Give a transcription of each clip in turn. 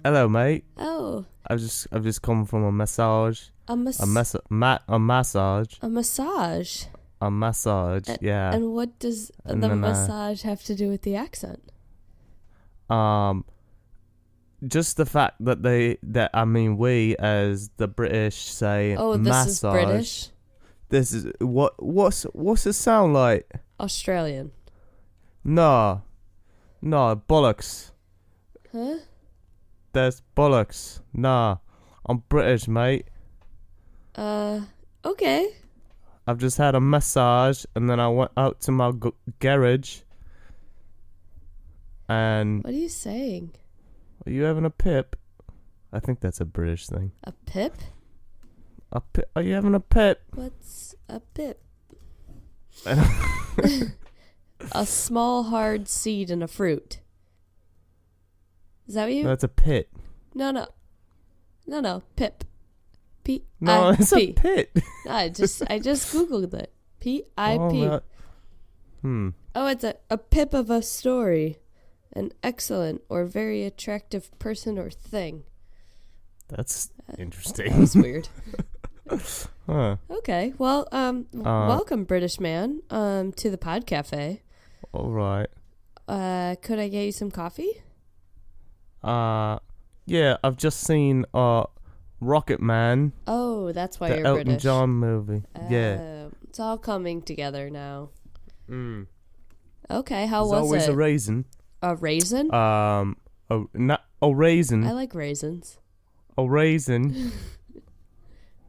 Hello, mate. Oh, I've just come from a massage. a mas- A massage. a massage. A massage. Yeah. And what does And the then, massage have to do with the accent? Just the fact that we as the British say Oh, this massage. is British? This is what's it sound like? Australian. No, bollocks. Huh? There's bollocks. Nah, I'm British, mate. Okay. I've just had a massage and then I went out to my garage. And What are you saying? are you having a pip? I think that's a British thing. A pip? Are you having a pip? What's a pip? A small hard seed in a fruit. Is that what you? That's a pit. No. Pip. P-I-P. No, it's a pit. I just googled it. P-I-P. Oh, it's a pip of a story. An excellent or very attractive person or thing. That's That interesting. was weird. Huh. Okay. Well, welcome, British man, to the Pod Cafe. All right. Could I get you some coffee? Yeah, I've just seen Rocket Man, Oh, that's why the you're Elton British. John movie. Yeah. It's all coming together now. Mm. Okay, how There's was always it? a raisin. A raisin? A raisin. I like raisins. A raisin.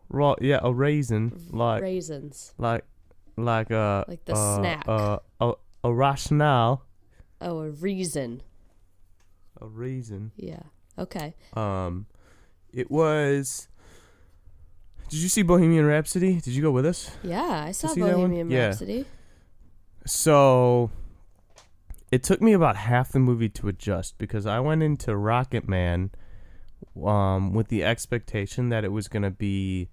Right, yeah, a raisin. Raisins. Like Like the snack. A rationale. Oh, a reason. A reason. Yeah. Okay. It was. Did you see Bohemian Rhapsody? Did you go with us? Yeah, I saw see that one? Bohemian Yeah. Rhapsody. So it took me about half the movie to adjust because I went into Rocket Man with the expectation that it was going to be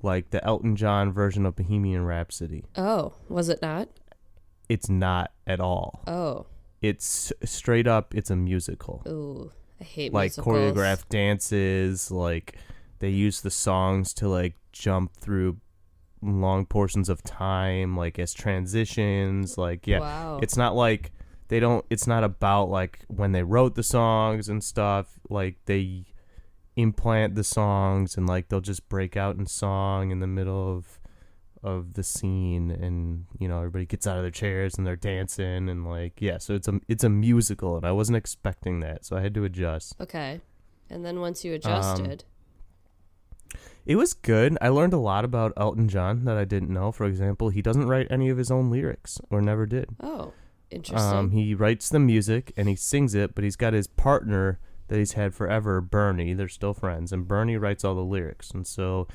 like the Elton John version of Bohemian Rhapsody. Oh, was it not? It's not at all. Oh. It's straight up, it's a musical. Ooh, I hate Like musicals. choreographed dances, like they use the songs to like jump through long portions of time, like as transitions, like yeah. Wow. It's not like it's not about like when they wrote the songs and stuff, like they implant the songs and like they'll just break out in song in the middle of the scene, and you know everybody gets out of their chairs and they're dancing and like yeah, so it's a musical and I wasn't expecting that, so I had to adjust. Okay. And then once you adjusted. It was good. I learned a lot about Elton John that I didn't know. For example, he doesn't write any of his own lyrics or never did. Oh, interesting. He writes the music and he sings it, but he's got his partner that he's had forever, Bernie. They're still friends, and Bernie writes all the lyrics. And so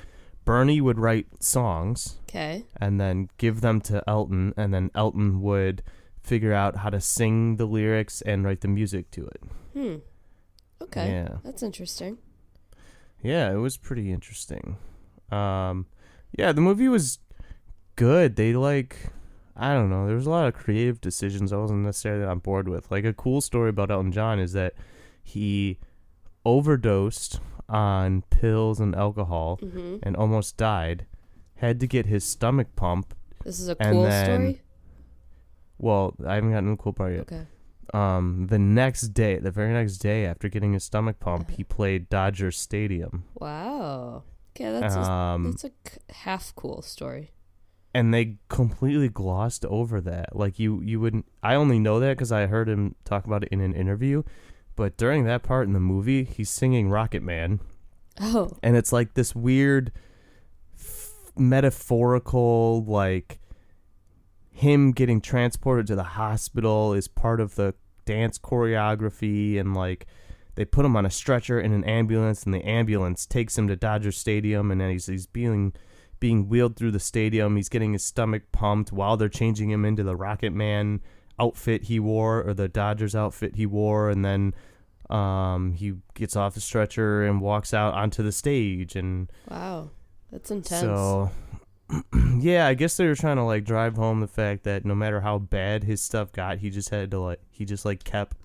Bernie would write songs Okay. and then give them to Elton, and then Elton would figure out how to sing the lyrics and write the music to it. Okay. Yeah. That's interesting. Yeah, it was pretty interesting. Yeah, the movie was good. They I don't know, there was a lot of creative decisions I wasn't necessarily on board with. Like a cool story about Elton John is that he overdosed on pills and alcohol and almost died. Had to get his stomach pumped. This is a And cool then- story? Well, I haven't gotten to the cool part yet. Okay. The very next day after getting his stomach pump, he played Dodger Stadium. Wow. Okay, that's a half cool story. And they completely glossed over that. Like you wouldn't. I only know that because I heard him talk about it in an interview. But during that part in the movie, he's singing Rocket Man, Oh. and it's like this weird, metaphorical, like him getting transported to the hospital is part of the dance choreography, and like they put him on a stretcher in an ambulance, and the ambulance takes him to Dodger Stadium, and then he's being wheeled through the stadium. He's getting his stomach pumped while they're changing him into the Rocket Man outfit he wore, or the Dodgers outfit he wore, and then he gets off the stretcher and walks out onto the stage. And Wow. That's intense. so yeah, I guess they were trying to like drive home the fact that no matter how bad his stuff got, he just kept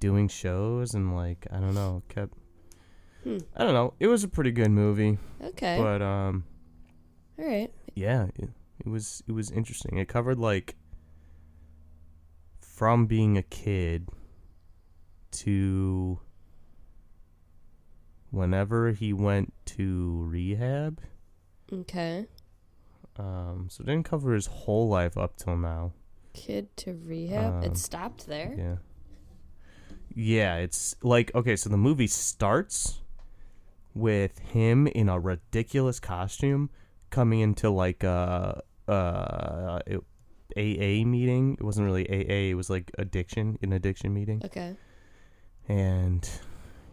doing shows and like I don't know, kept. I don't know. It was a pretty good movie. Okay. But all right. Yeah, it was interesting. It covered like from being a kid to whenever he went to rehab. Okay. So it didn't cover his whole life up till now. Kid to rehab? It stopped there? Yeah. Yeah, it's like, okay, so the movie starts with him in a ridiculous costume coming into like a AA meeting. It wasn't really AA, it was like an addiction meeting. Okay. And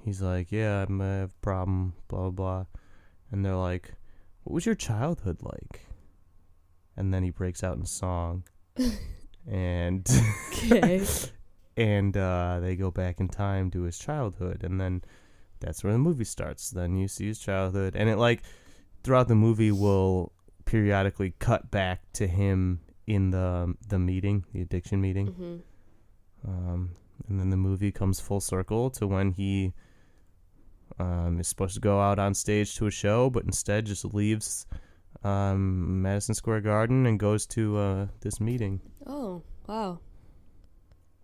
he's like, yeah, I have a problem, blah, blah, blah. And they're like, what was your childhood like? And then he breaks out in song. And okay. And they go back in time to his childhood. And then that's where the movie starts. Then you see his childhood. And it, like, throughout the movie will periodically cut back to him in the meeting, the addiction meeting. Mm-hmm. And then the movie comes full circle to when he is supposed to go out on stage to a show, but instead just leaves Madison Square Garden and goes to this meeting. Oh, wow.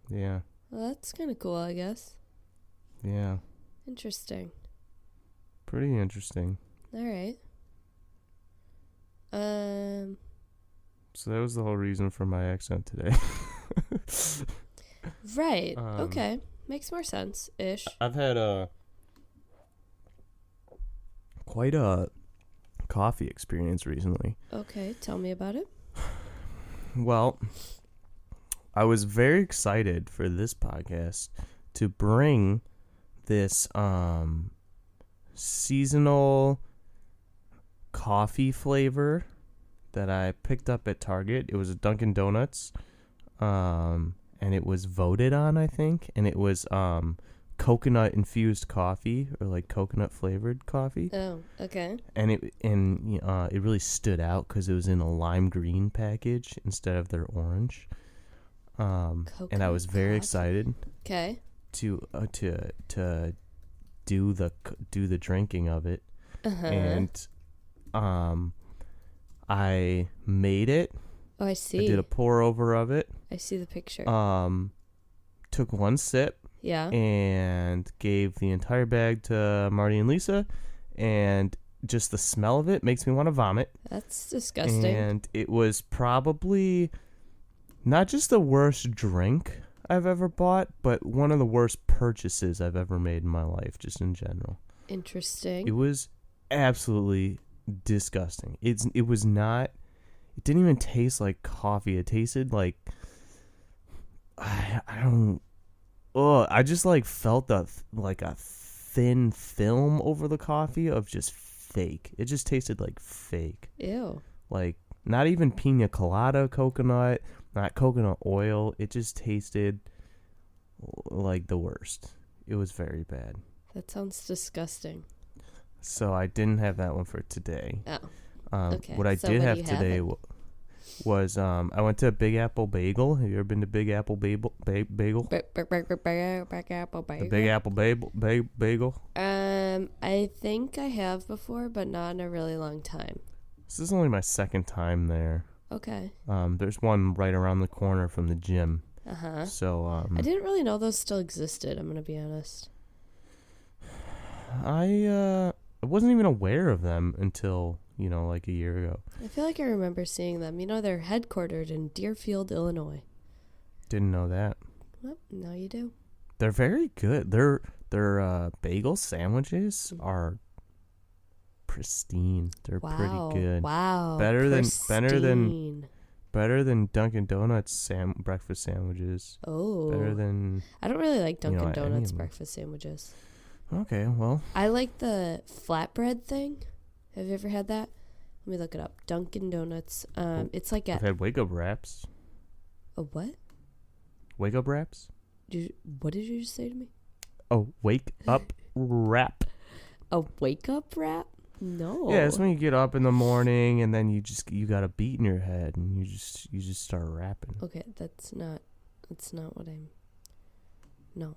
Yeah. Well, that's kind of cool, I guess. Yeah. Interesting. Pretty interesting. All right. So that was the whole reason for my accent today. Right. Okay. Makes more sense-ish. I've had quite a coffee experience recently. Okay, tell me about it. Well, I was very excited for this podcast to bring this seasonal coffee flavor that I picked up at Target. It was a Dunkin' Donuts, and it was voted on, I think, and it was coconut infused coffee or like coconut flavored coffee. Oh, okay. And it really stood out because it was in a lime green package instead of their orange. And I was very excited. Okay. To do the drinking of it. Uh-huh. And I made it. Oh, I see. I did a pour over of it. I see the picture. Took one sip. Yeah. And gave the entire bag to Marty and Lisa, and just the smell of it makes me want to vomit. That's disgusting. And it was probably not just the worst drink I've ever bought, but one of the worst purchases I've ever made in my life, just in general. Interesting. It was absolutely disgusting. It didn't even taste like coffee. It tasted like I just like felt a thin film over the coffee of just fake. It just tasted like fake. Ew. Like not even pina colada coconut, not coconut oil. It just tasted like the worst. It was very bad. That sounds disgusting. So I didn't have that one for today. Oh. Okay. What I did have today was I went to Big Apple Bagel. Have you ever been to Big Apple Bagel? Big Apple The Big Apple Bagel. I think I have before, but not in a really long time. This is only my second time there. Okay. There's one right around the corner from the gym. Uh-huh. So I didn't really know those still existed, I'm gonna be honest. I wasn't even aware of them until, like a year ago. I feel like I remember seeing them. They're headquartered in Deerfield, Illinois. Didn't know that. Well, now you do. They're very good. Their bagel sandwiches are pristine. They're pretty good. Wow. Better than Dunkin' Donuts breakfast sandwiches. Oh. Better than I don't really like Dunkin' Donuts breakfast sandwiches. Okay, well. I like the flatbread thing. Have you ever had that? Let me look it up. Dunkin' Donuts. It's like I've had Wake Up Wraps. A what? Wake Up Wraps? What did you just say to me? Oh, Wake Up Wrap. A wake up wrap? No. Yeah, it's when you get up in the morning and then you got a beat in your head and you just start rapping. Okay, that's not what I'm. No.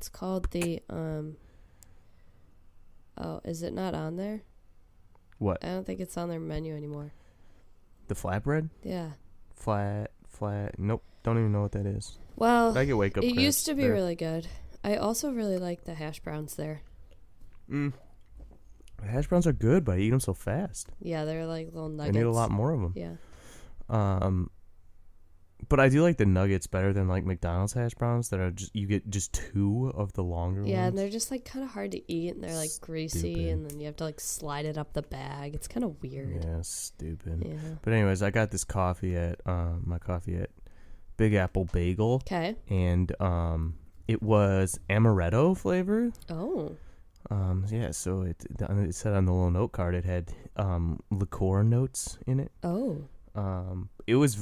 It's called the Oh, is it not on there? What? I don't think it's on their menu anymore. The flatbread? Yeah. Flat. Nope. Don't even know what that is. Well, I get wake up. it used to be really good. I also really like the hash browns there. The hash browns are good, but I eat them so fast. Yeah, they're like little nuggets. I need a lot more of them. Yeah. But I do like the nuggets better than like McDonald's hash browns that are just you get just 2 of the longer ones. Yeah, and they're just like kind of hard to eat, and they're like greasy, and then you have to like slide it up the bag. It's kind of weird. Yeah, stupid. Yeah. But anyways, I got this coffee at my coffee at Big Apple Bagel. Okay. And it was amaretto flavor. Oh. Yeah, so it said on the little note card it had liqueur notes in it. Oh. It was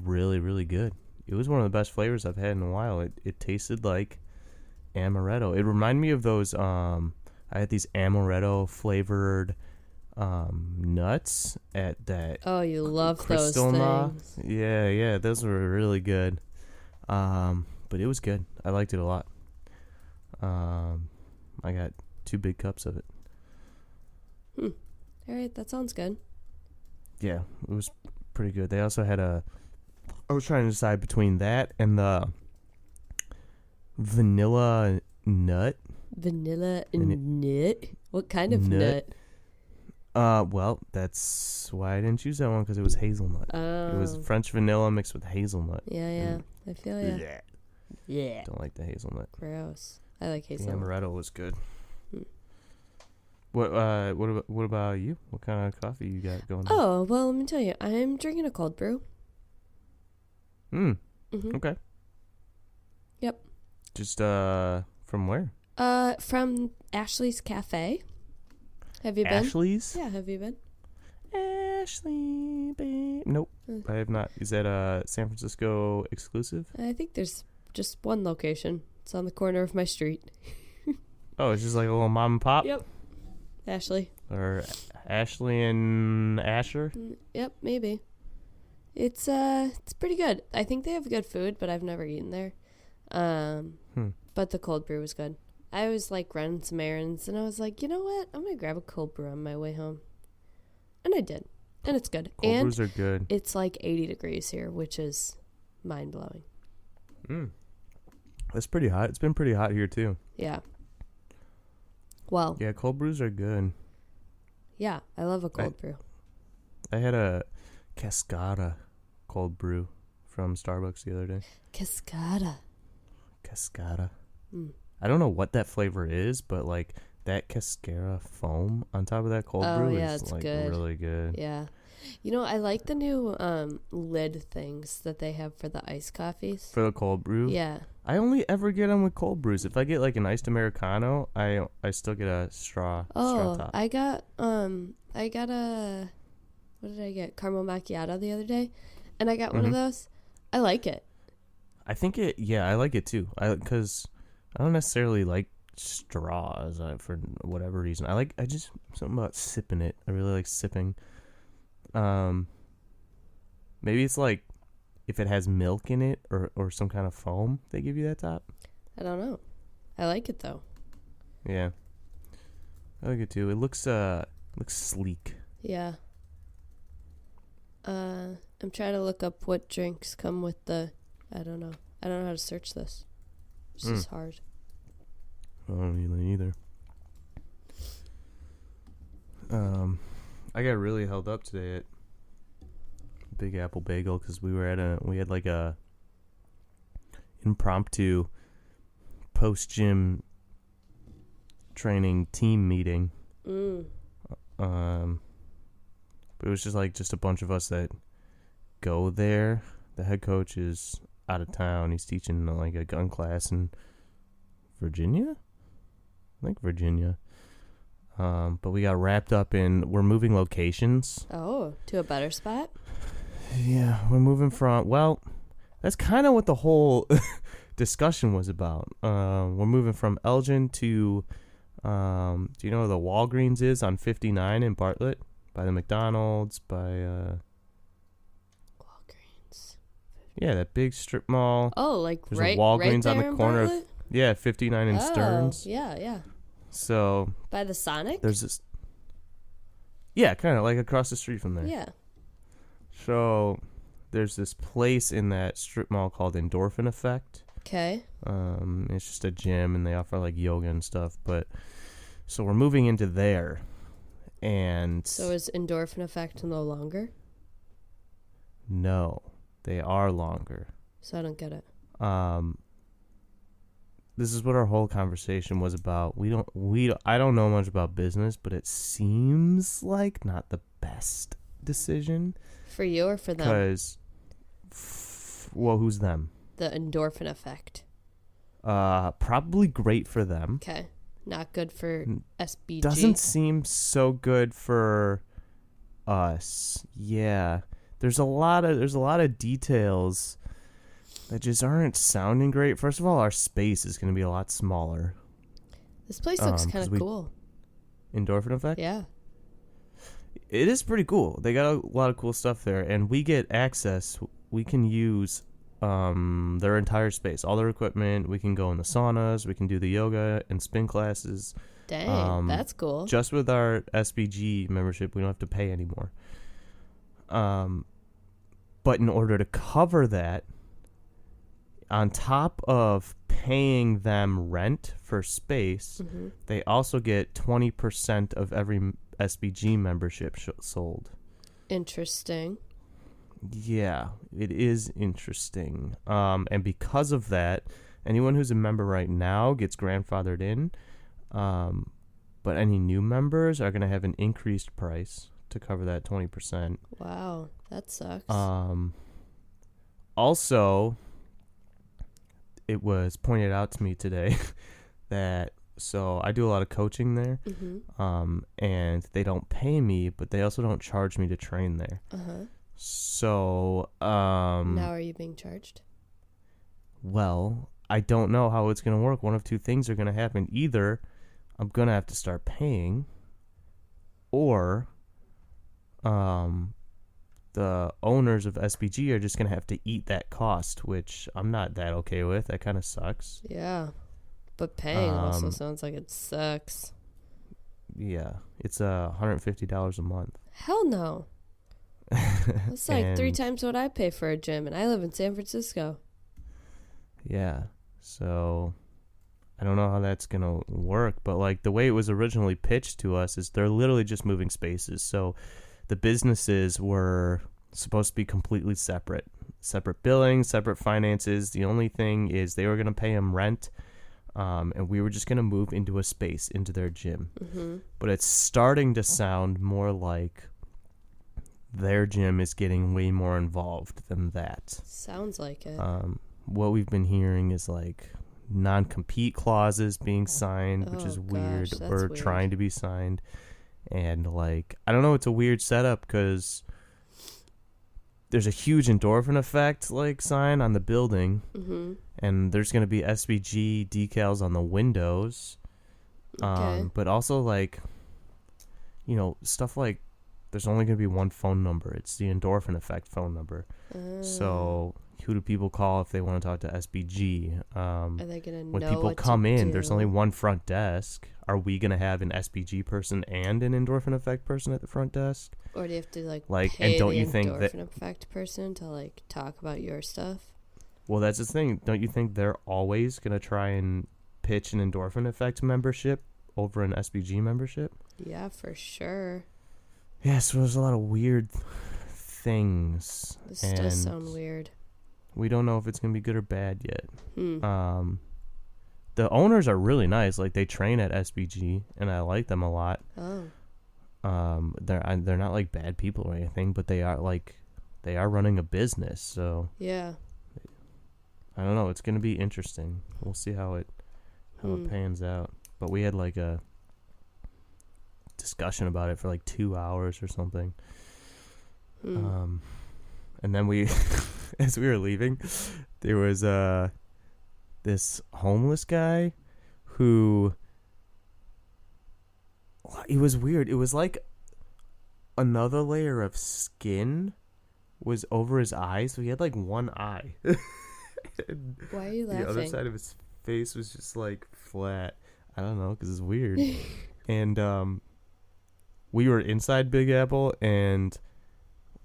really, really good. It was one of the best flavors I've had in a while. It tasted like amaretto. It reminded me of those I had these amaretto flavored nuts at that. Oh, you love Crystal those things. Yeah, those were really good. But it was good. I liked it a lot. I got 2 big cups of it. All right, that sounds good. Yeah, it was pretty good. They also had I was trying to decide between that and the vanilla nut. Vanilla nut? What kind of nut? Well, that's why I didn't choose that one, because it was hazelnut. Oh. It was French vanilla mixed with hazelnut. Yeah. I feel ya. Yeah. Don't like the hazelnut. Gross. I like The hazelnut. amaretto was good. What about you? What kind of coffee you got going on? Oh, well, let me tell you. I'm drinking a cold brew. Mm-hmm. Okay. Yep. Just from where? From Ashley's Cafe. Have you been? Ashley's? Yeah, have you been? Ashley, babe. Nope, I have not. Is that a San Francisco exclusive? I think there's just one location. It's on the corner of my street. Oh, it's just like a little mom and pop? Yep. Ashley. Or Ashley and Asher? Yep, maybe. It's pretty good. I think they have good food, but I've never eaten there. But the cold brew was good. I was like running some errands, and I was like, you know what? I'm gonna grab a cold brew on my way home, and I did, and it's good. Cold brews are good. It's like 80 degrees here, which is mind blowing. It's pretty hot. It's been pretty hot here too. Yeah. Well. Yeah, cold brews are good. Yeah, I love a cold brew. I had a Cascada cold brew from Starbucks the other day. Cascada. I don't know what that flavor is, but like that cascara foam on top of that cold brew is like good. Really good. Yeah. You know, I like the new lid things that they have for the iced coffees. For the cold brew? Yeah. I only ever get them with cold brews. If I get like an iced Americano, I still get a straw top. I got a, what did I get? Caramel macchiato the other day, and I got one of those. I like it. I think I like it too. Because I don't necessarily like straws for whatever reason. I just, something about sipping it. I really like sipping. Maybe it's like if it has milk in it or some kind of foam, they give you that top. I don't know. I like it though. Yeah, I like it too. It looks sleek. Yeah. I'm trying to look up what drinks come with the. I don't know how to search this. This is hard. I don't really either. I got really held up today at Big Apple Bagel because we had like a impromptu post-gym training team meeting. But it was just a bunch of us that go there. The head coach is out of town. He's teaching like a gun class in Virginia. I think Virginia. But we got wrapped up we're moving locations. Oh, to a better spot? Yeah, we're moving that's kind of what the whole discussion was about. We're moving from Elgin to, do you know where the Walgreens is on 59 in Bartlett? By the McDonald's, by, Walgreens. Yeah, that big strip mall. Oh, like there's right, a Walgreens right on the corner of. Yeah, 59 in Stearns. Yeah, yeah. So By the Sonic? there's this. Yeah, kind of like across the street from there. Yeah. So there's this place in that strip mall called Endorphin Effect. Okay. It's just a gym and they offer like yoga and stuff. But so we're moving into there, and So is Endorphin Effect no longer? no, they are longer. So I don't get it. This is what our whole conversation was about. I don't know much about business, but it seems like not the best decision. For you or for them? Because, well, who's them? The Endorphin Effect. Probably great for them. Okay. Not good for SBG. Doesn't seem so good for us. Yeah. There's a lot of details that just aren't sounding great. First of all, our space is going to be a lot smaller. This place looks kind of cool. Endorphin Effect? Yeah. It is pretty cool. They got a lot of cool stuff there, and we get access. We can use their entire space, all their equipment. We can go in the saunas. We can do the yoga and spin classes. Dang, that's cool. Just with our SBG membership, we don't have to pay anymore. But in order to cover that, on top of paying them rent for space, they also get 20% of every SBG membership sold. Interesting. Yeah, it is interesting. And because of that, anyone who's a member right now gets grandfathered in. But any new members are going to have an increased price to cover that 20%. Wow, that sucks. Also, it was pointed out to me today that, so I do a lot of coaching there, and they don't pay me, but they also don't charge me to train there. So, now are you being charged? Well, I don't know how it's going to work. One of two things are going to happen. Either I'm going to have to start paying, or the owners of SBG are just going to have to eat that cost, which I'm not that okay with. That kind of sucks. Yeah. But paying also sounds like it sucks. Yeah. It's $150 a month. Hell no. That's like 3 times what I pay for a gym, and I live in San Francisco. Yeah. So I don't know how that's going to work, but like the way it was originally pitched to us is they're literally just moving spaces. So the businesses were supposed to be completely separate billing, separate finances. The only thing is they were going to pay them rent, and we were just going to move into a space, into their gym. But it's starting to sound more like their gym is getting way more involved than that. Sounds like it. What we've been hearing is like non-compete clauses being signed, which is weird, or weird. trying to be signed. And like, I don't know, it's a weird setup because there's a huge Endorphin Effect like sign on the building, and there's going to be SBG decals on the windows. But also like, you know, stuff like there's only going to be one phone number. It's the Endorphin Effect phone number. So who do people call if they want to talk to SBG? Are they going to know when people what come to in, do? there's only one front desk. Are we going to have an SBG person and an Endorphin Effect person at the front desk? Or do you have to like and pay don't the you think that Endorphin Effect person to like talk about your stuff? Well, that's the thing. Don't you think they're always going to try and pitch an Endorphin Effect membership over an SBG membership? Yeah, for sure. Yeah, so there's a lot of weird things. This does sound weird. We don't know if it's going to be good or bad yet. The owners are really nice. Like, they train at SBG, and I like them a lot. They're not like bad people or anything, but they are running a business. So yeah, I don't know. It's going to be interesting. We'll see how it pans out. But we had like a discussion about it for like 2 hours or something. And then we, as we were leaving, there was this homeless guy who, it was weird. It was like another layer of skin was over his eyes. So he had like one eye. Why are you laughing? The other side of his face was just like flat. I don't know, because it's weird. And we were inside Big Apple, and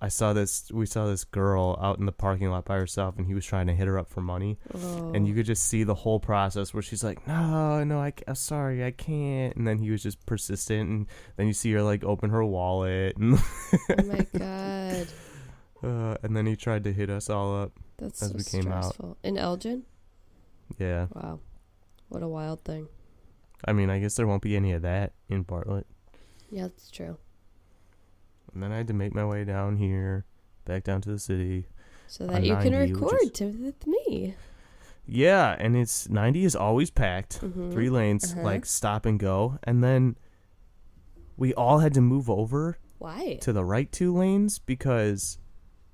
we saw this girl out in the parking lot by herself, and he was trying to hit her up for money. Oh. And you could just see the whole process where she's like, no, I'm sorry, I can't. And then he was just persistent, and then you see her like open her wallet, and Oh my god. and then he tried to hit us all up. That's as so we came out. stressful. In Elgin? Yeah. Wow. What a wild thing. I mean, I guess there won't be any of that in Bartlett. Yeah, that's true. And then I had to make my way down here, back down to the city. So that you can 90, record with me. Yeah, and 90 is always packed. Mm-hmm. 3 lanes, Uh-huh. like stop and go. And then we all had to move over Why? to the right 2 lanes because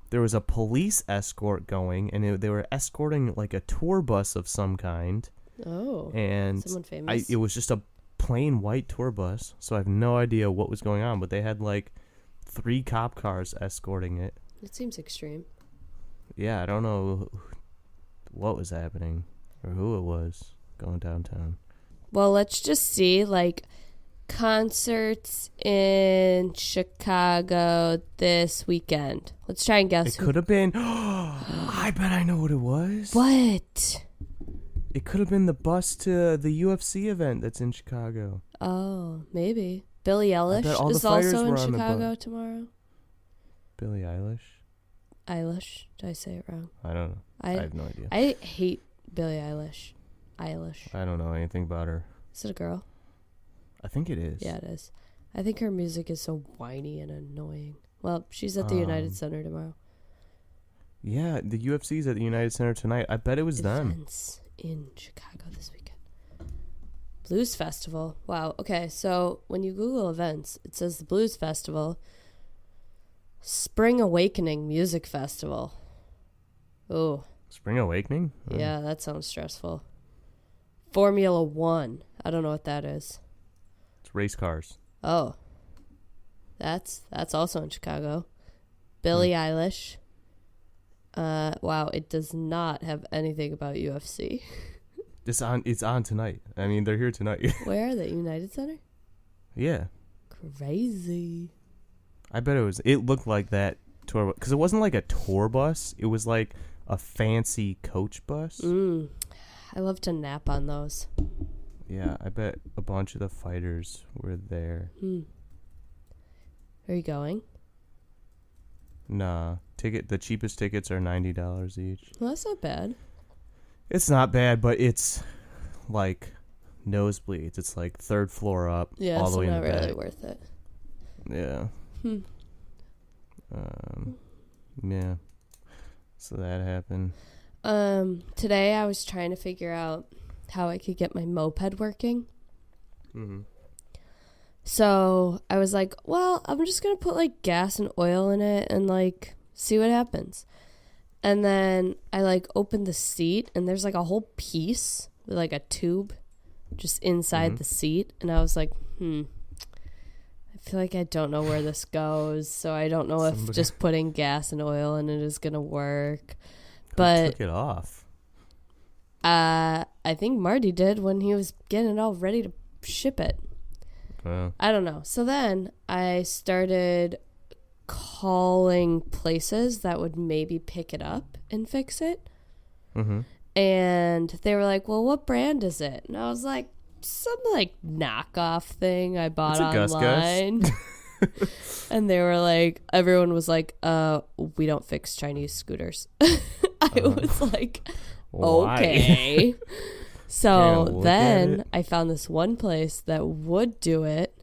there was a police escort going, and they were escorting like a tour bus of some kind. Oh. And Someone famous? it was just a plain white tour bus, so I have no idea what was going on, but they had like 3 cop cars escorting it. It seems extreme. Yeah, I don't know what was happening or who it was going downtown. Well, let's just see, like, concerts in Chicago this weekend. Let's try and guess. It could have been. I bet I know what it was. What? It could have been the bus to the UFC event that's in Chicago. Oh, maybe. Billie Eilish bet all the is fighters also in were on the Chicago tomorrow. Billie Eilish? Eilish. Did I say it wrong? I don't know. I have no idea. I hate Billie Eilish. I don't know anything about her. Is it a girl? I think it is. Yeah, it is. I think her music is so whiny and annoying. Well, she's at the United Center tomorrow. Yeah, the UFC's at the United Center tonight. I bet it was them. Events in Chicago this weekend. Blues Festival. Wow. Okay, so when you Google events, it says the Blues Festival, Spring Awakening Music Festival. Oh. Spring Awakening? Oh. Yeah, that sounds stressful. Formula One. I don't know what that is. It's race cars. Oh. That's also in Chicago. Billie Eilish. Wow, it does not have anything about UFC. It's on tonight. I mean, they're here tonight. Where are they? United Center? Yeah. Crazy. I bet it looked like that tour, because it wasn't like a tour bus. It was like a fancy coach bus. I love to nap on those. Yeah, I bet a bunch of the fighters were there. Are you going? Nah, the cheapest tickets are $90 each. Well, that's not bad. It's not bad, but it's like nosebleeds. It's like 3rd floor up, Yeah, all the so way in not the really back. worth it. Yeah. Yeah. So that happened. Today I was trying to figure out how I could get my moped working. Mm-hmm. So I was like, well, I'm just going to put like gas and oil in it and like see what happens. And then I like opened the seat and there's like a whole piece with like a tube just inside the seat. And I was like, I feel like I don't know where this goes. So I don't know if just putting gas and oil in it is going to work. But took it off. I think Marty did when he was getting it all ready to ship it. I don't know. So then I started calling places that would maybe pick it up and fix it. Mm-hmm. And they were like, well, what brand is it? And I was like, some like knockoff thing I bought online. And they were like, everyone was like, we don't fix Chinese scooters. I was like, okay. So then I found this one place that would do it,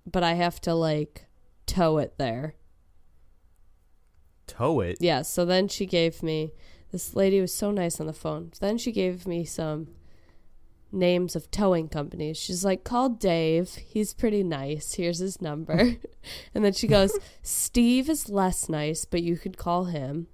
but I have to like tow it there. Tow it? Yeah, so then she gave me, this lady was so nice on the phone. Then she gave me some names of towing companies. She's like, call Dave. He's pretty nice. Here's his number. And then she goes, Steve is less nice, but you could call him.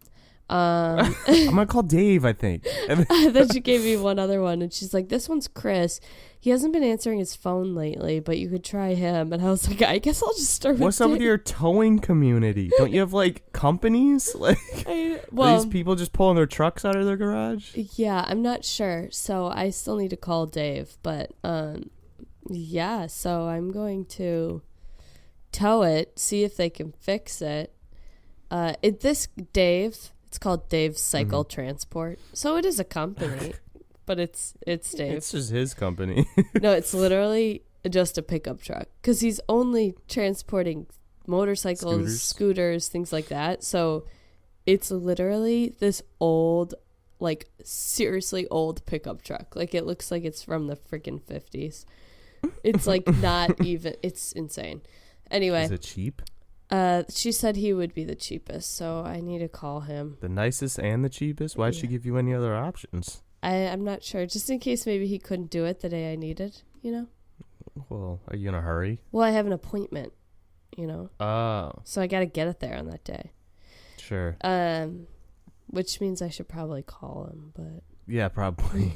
I'm gonna call Dave, I think. then she gave me one other one, and she's like, this one's Chris. He hasn't been answering his phone lately, but you could try him. And I was like, I guess I'll just start with What's up with Dave. your towing community? Don't you have like companies? Like, are these people just pulling their trucks out of their garage? Yeah, I'm not sure. So I still need to call Dave, but yeah, so I'm going to tow it, see if they can fix it. It's called Dave's Cycle Transport. So it is a company, but it's Dave. It's just his company. No, it's literally just a pickup truck because he's only transporting motorcycles, scooters, things like that. So it's literally this old, like seriously old pickup truck. Like it looks like it's from the freaking 50s. It's like not even, it's insane. Anyway. Is it cheap? She said he would be the cheapest, so I need to call him. The nicest and the cheapest? Why'd she give you any other options? I'm not sure. Just in case maybe he couldn't do it the day I needed, you know? Well, are you in a hurry? Well, I have an appointment, you know? Oh. So I got to get it there on that day. Sure. Which means I should probably call him, but... Yeah, probably.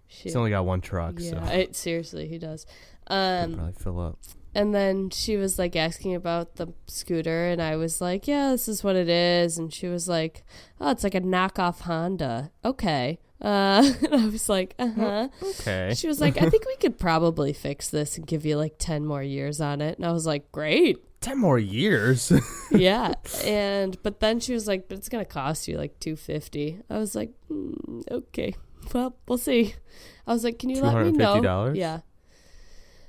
He's only got one truck, yeah, so... seriously, he does. He'll probably fill up. And then she was like asking about the scooter, and I was like, yeah, this is what it is. And she was like, oh, it's like a knockoff Honda. Okay. And I was like, uh-huh. Okay. She was like, I think we could probably fix this and give you like 10 more years on it. And I was like, great. 10 more years? Yeah. But then she was like, but it's going to cost you like $250. I was like, okay. Well, we'll see. I was like, can you let me know? $250? Yeah.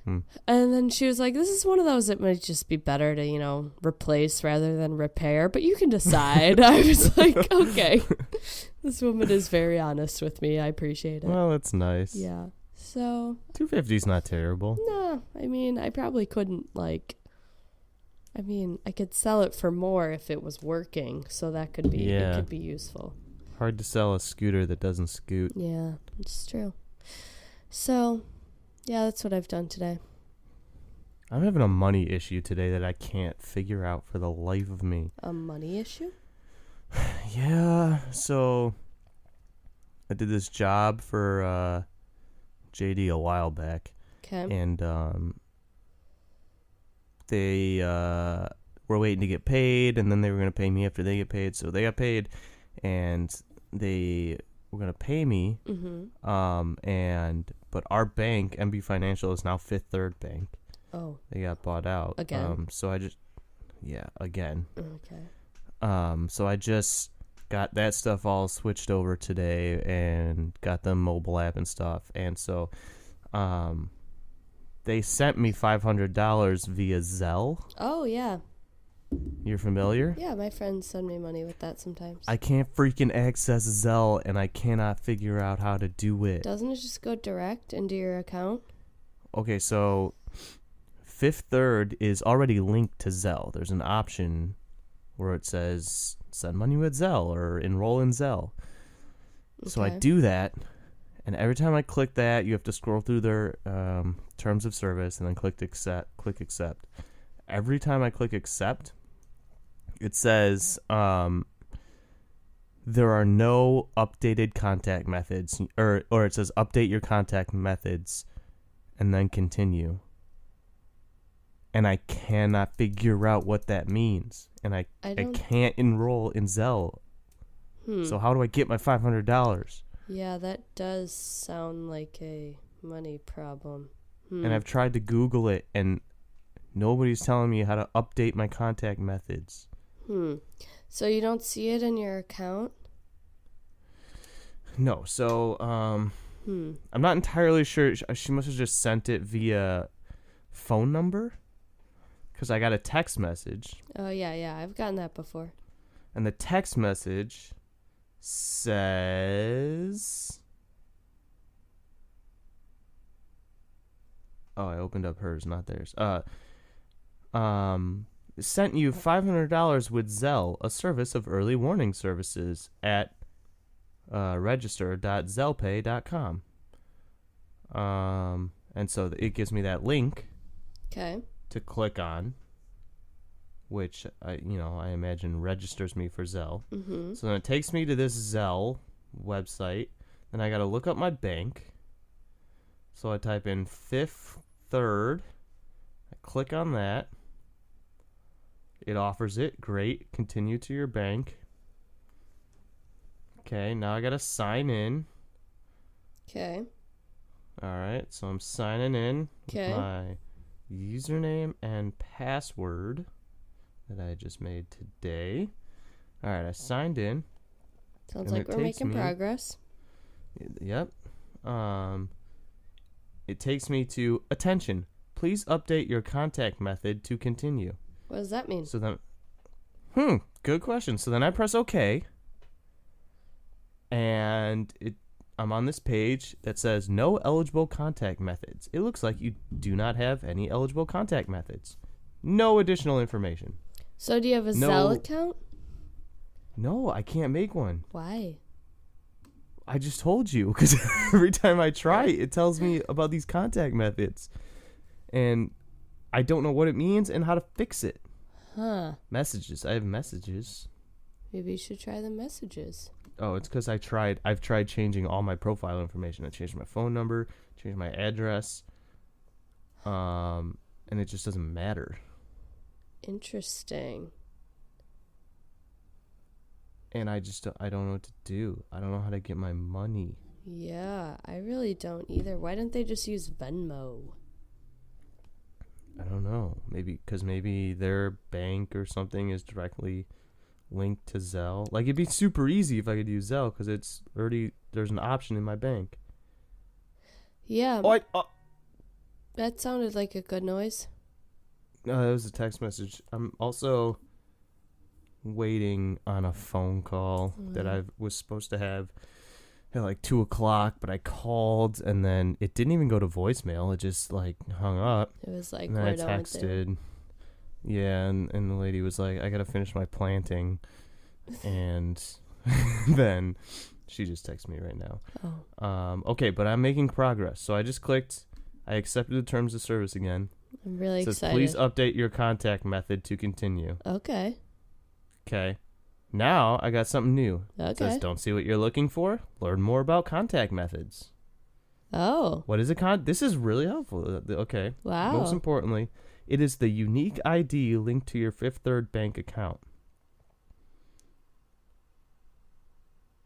And then she was like, this is one of those that might just be better to, you know, replace rather than repair, but you can decide. I was like, okay. This woman is very honest with me. I appreciate it. Well, it's nice. Yeah. So $250 is not terrible. No, I mean, I probably couldn't I could sell it for more if it was working, so that could be it could be useful. Hard to sell a scooter that doesn't scoot. Yeah, it's true. So, yeah, that's what I've done today. I'm having a money issue today that I can't figure out for the life of me. A money issue? Yeah, so I did this job for JD a while back. Okay. And they were waiting to get paid, and then they were going to pay me after they get paid. So they got paid, and they were going to pay me. But our bank, MB Financial, is now Fifth Third Bank. Oh. They got bought out. Again? Again. Okay. So I just got that stuff all switched over today and got the mobile app and stuff. And so they sent me $500 via Zelle. Oh, yeah. You're familiar? Yeah, my friends send me money with that sometimes. I can't freaking access Zelle, and I cannot figure out how to do it. Doesn't it just go direct into your account? Okay, so Fifth Third is already linked to Zelle. There's an option where it says send money with Zelle or enroll in Zelle. Okay. So I do that, and every time I click that, you have to scroll through their terms of service and then click accept. Every time I click accept, it says there are no updated contact methods, or it says update your contact methods and then continue. And I cannot figure out what that means. And I can't enroll in Zelle. So how do I get my $500? Yeah, that does sound like a money problem. And I've tried to Google it, and nobody's telling me how to update my contact methods. So you don't see it in your account? No. So I'm not entirely sure. She must have just sent it via phone number, because I got a text message. Oh, yeah. I've gotten that before. And the text message says... Oh, I opened up hers, not theirs. Sent you $500 with Zelle, a service of early warning services at register.zellepay.com. And so it gives me that link to click on, which I imagine registers me for Zelle. Mm-hmm. So then it takes me to this Zelle website. Then I got to look up my bank. So I type in Fifth Third. I click on that. It offers it. Great. Continue to your bank. Okay, now I got to sign in. Okay. All right, so I'm signing in Okay. with my username and password that I just made today. All right, I signed in. Sounds And like it we're takes making me- progress. Yep. It takes me to attention. Please update your contact method to continue. What does that mean? So then, good question. So then I press OK, and I'm on this page that says no eligible contact methods. It looks like you do not have any eligible contact methods. No additional information. So do you have a No. Zelle account? No, I can't make one. Why? I just told you, because every time I try, it tells me about these contact methods. And I don't know what it means and how to fix it. Huh. Messages. I have messages. Maybe you should try the messages. Oh, it's because I've tried changing all my profile information. I changed my phone number, changed my address, and it just doesn't matter. Interesting. And I don't know what to do. I don't know how to get my money. Yeah, I really don't either. Why didn't they just use Venmo? I don't know. Maybe their bank or something is directly linked to Zelle. Like, it'd be super easy if I could use Zelle because it's already, there's an option in my bank. Yeah, Oh, that sounded like a good noise. no, that was a text message. I'm also waiting on a phone call that I was supposed to have at like 2:00, but I called and then it didn't even go to voicemail. It just like hung up. It was like, And then I we're done with it. texted. Yeah, and the lady was like, I gotta finish my planting. And then she just texted me right now. Oh, Okay, but I'm making progress. So I just clicked. I accepted the terms of service again. I'm really It says, excited. please update your contact method to continue. Okay. Okay. Now I got something new. It Okay. says, don't see what you're looking for? Learn more about contact methods. Oh, What is a This is really helpful. Okay. wow. Most importantly, it is the unique ID linked to your Fifth Third bank account.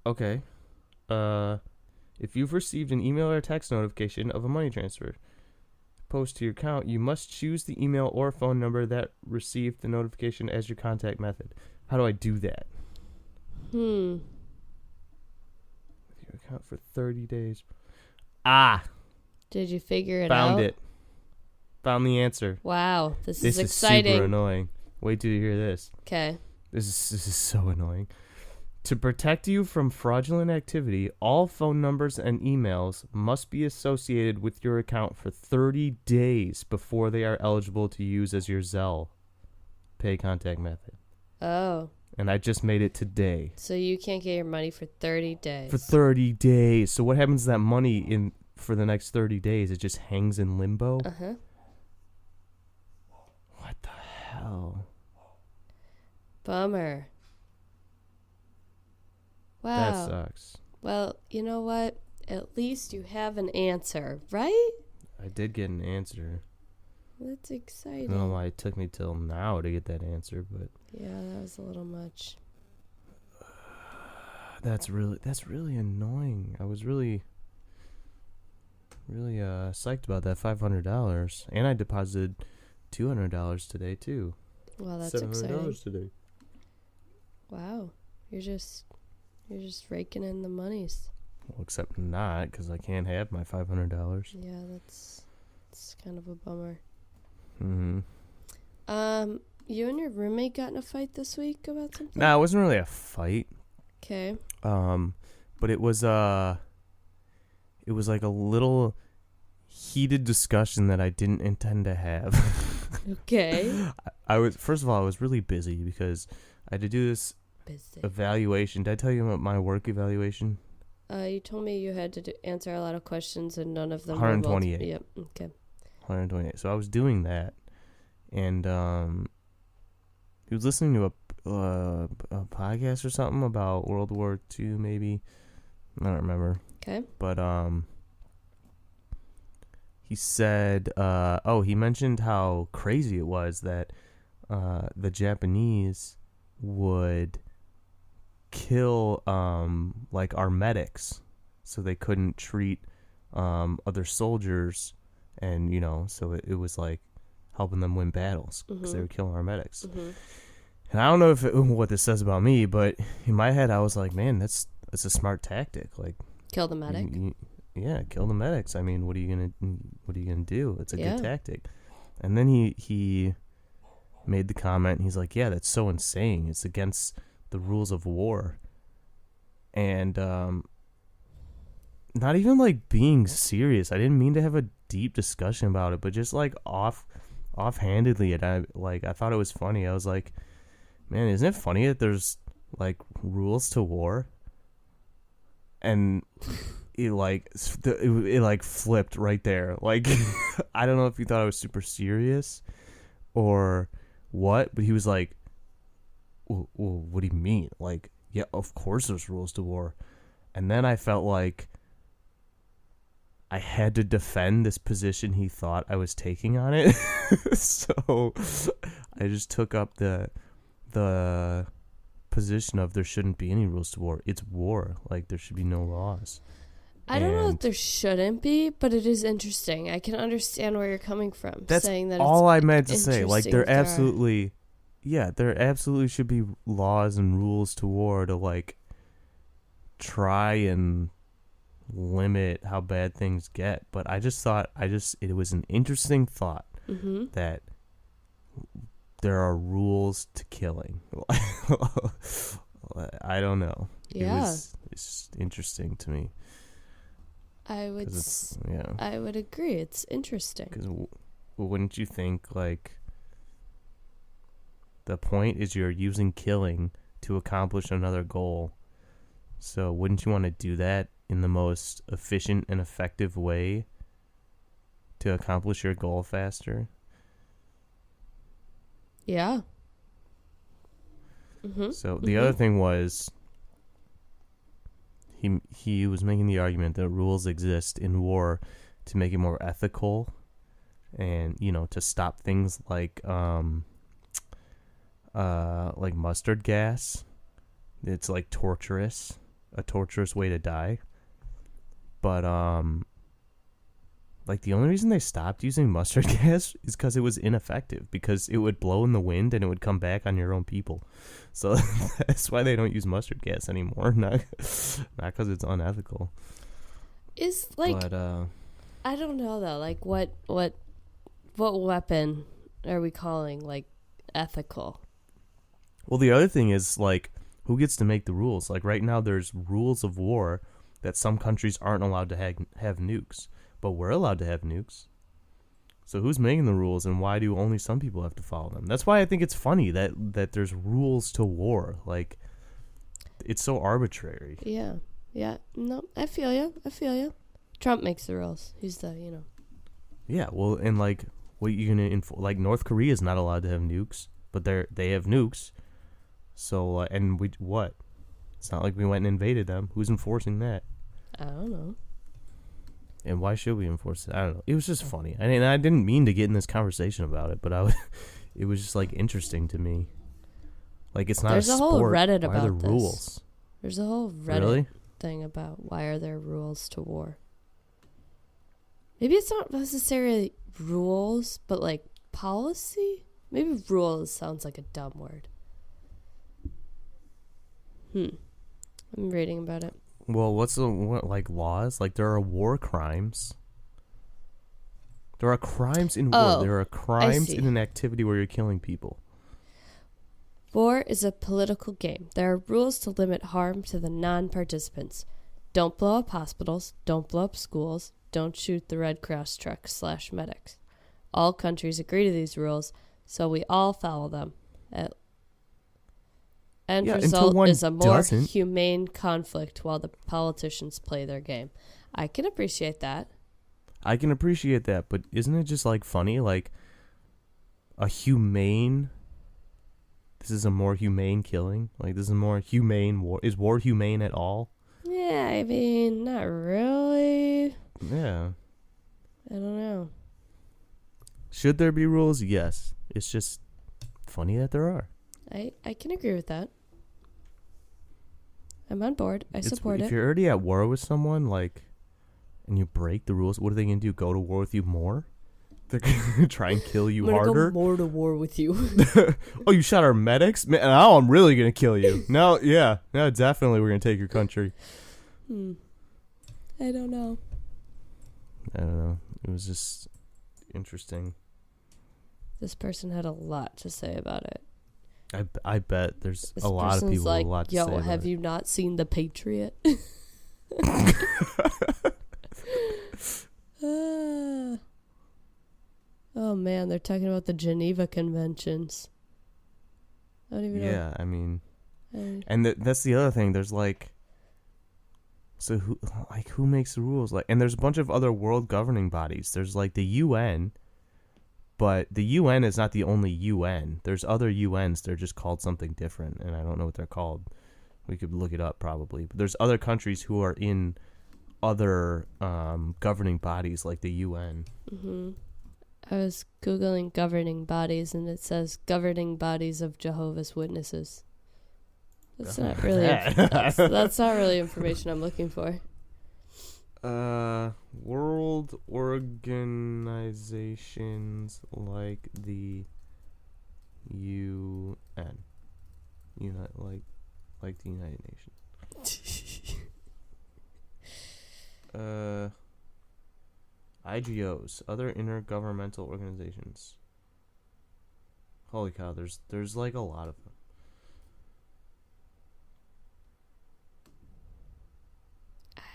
Okay. If you've received an email or text notification of a money transfer post to your account, you must choose the email or phone number that received the notification as your contact method. How do I do that? With your account for 30 days. Did you figure it out? Found it. Found the answer. Wow, this This is is exciting. super annoying. Wait till you hear this. Okay. This is so annoying. To protect you from fraudulent activity, all phone numbers and emails must be associated with your account for 30 days before they are eligible to use as your Zelle pay contact method. Oh, And I just made it today. so you can't get your money for 30 days. For 30 days. So what happens to that money for the next 30 days? It just hangs in limbo? Uh-huh. What the hell? Bummer. Wow. That sucks. Well, you know what? At least you have an answer, right? I did get an answer. That's I exciting. don't know why it took me till now to get that answer, but Yeah, that was a little much. that's really annoying. I was really psyched about that $500, and I deposited $200 today too. Well, that's $700 exciting. today. Wow. You're just raking in the monies. Well, except not, because I can't have my $500. Yeah, it's kind of a bummer. Mm-hmm. You and your roommate got in a fight this week about something? Nah, it wasn't really a fight. Okay. But it was like a little heated discussion that I didn't intend to have. Okay. I was really busy because I had to do this Busy. evaluation. Did I tell you about my work evaluation? You told me you had to answer a lot of questions and none of them 128. were Yep. Okay. 128. So I was doing that, and he was listening to a podcast or something about World War II, maybe. I don't remember. Okay. But he said, he mentioned how crazy it was that the Japanese would kill like our medics, so they couldn't treat other soldiers, and so it was like helping them win battles because they were killing our medics. And I don't know what this says about me, but in my head I was like, man, that's a smart tactic. Like, Kill the medic. Yeah, kill the medics. I mean, what are you gonna do? It's a good tactic. And then he made the comment. He's like, yeah, that's so insane. It's against the rules of war. And not even like being serious. I didn't mean to have a deep discussion about it, but just like offhandedly, I thought it was funny. I was like, man, isn't it funny that there's like rules to war? And it flipped right there. Like, I don't know if he thought I was super serious or what, but he was like, well, what do you mean? Like, yeah, of course there's rules to war. And then I felt like I had to defend this position he thought I was taking on it. So I just took up the position of there shouldn't be any rules to war. It's war. Like, there should be no laws. I don't know if there shouldn't be, but it is interesting. I can understand where you're coming from. That's saying that all it's I meant to say. Like, there absolutely absolutely should be laws and rules to war to like try and limit how bad things get. But I just thought it was an interesting thought that there are rules to killing. I don't know. Yeah. It's interesting to me. I would agree. It's interesting. Because wouldn't you think, like, the point is you're using killing to accomplish another goal. So wouldn't you want to do that in the most efficient and effective way to accomplish your goal faster? Yeah. So the other thing was he was making the argument that rules exist in war to make it more ethical and, to stop things like mustard gas. It's like a torturous way to die. But like, the only reason they stopped using mustard gas is because it was ineffective, because it would blow in the wind and it would come back on your own people. So that's why they don't use mustard gas anymore. Not because it's unethical. Is like, but, I don't know though. Like, what weapon are we calling like ethical? Well, the other thing is, like, who gets to make the rules? Like, right now there's rules of war that some countries aren't allowed to have nukes. But we're allowed to have nukes. So who's making the rules, and why do only some people have to follow them? That's why I think it's funny that there's rules to war. Like, it's so arbitrary. Yeah. Yeah. No, I feel you. Trump makes the rules. He's the, Yeah, well, and like, what you gonna like, North Korea is not allowed to have nukes, but they have nukes. So and what? It's not like we went and invaded them. Who's enforcing that? I don't know. And why should we enforce it? I don't know. It was just funny. I mean, I didn't mean to get in this conversation about it, but it was just like interesting to me. Like, it's not There's a sport. Whole Reddit why about are there this. rules? There's a whole Reddit thing about why are there rules to war. Maybe it's not necessarily rules, but like policy? Maybe rules sounds like a dumb word. I'm reading about it. Well, like laws? Like, there are war crimes. There are crimes in war. There are crimes in an activity where you're killing people. War is a political game. There are rules to limit harm to the non-participants. Don't blow up hospitals. Don't blow up schools. Don't shoot the Red Cross trucks / medics. All countries agree to these rules, so we all follow them. End result is a more humane conflict while the politicians play their game. I can appreciate that. But isn't it just like funny? Like, a humane this is a more humane killing? Like, this is a more humane war. Is war humane at all? Yeah, I mean, not really. Yeah. I don't know. Should there be rules? Yes. It's just funny that there are. I can agree with that. I'm on board. I support If it. you're already at war with someone, like, and you break the rules, what are they going to do? Go to war with you more? They're going to try and kill you I'm gonna harder? go more to war with you. Oh, you shot our medics? Man, now I'm really going to kill you. No, yeah. No, definitely we're going to take your country. I don't know. I don't know. It was just interesting. This person had a lot to say about it. I bet there's This a lot of person's people like, with a lot to yo, say about have it. you not seen The Patriot? Oh man, they're talking about the Geneva Conventions. I don't even know. Yeah, I mean, and that's the other thing. There's like, so who makes the rules? Like, and there's a bunch of other world governing bodies. There's like the UN, but the UN is not the only UN. There's other UNs. They're just called something different, and I don't know what they're called. We could look it up probably. But there's other countries who are in other governing bodies like the UN. Mm-hmm. I was Googling governing bodies, and it says governing bodies of Jehovah's Witnesses. That's not really that's not really information I'm looking for. World organizations like the UN, like the United Nations. IGOs, other intergovernmental organizations. Holy cow, there's like a lot of them.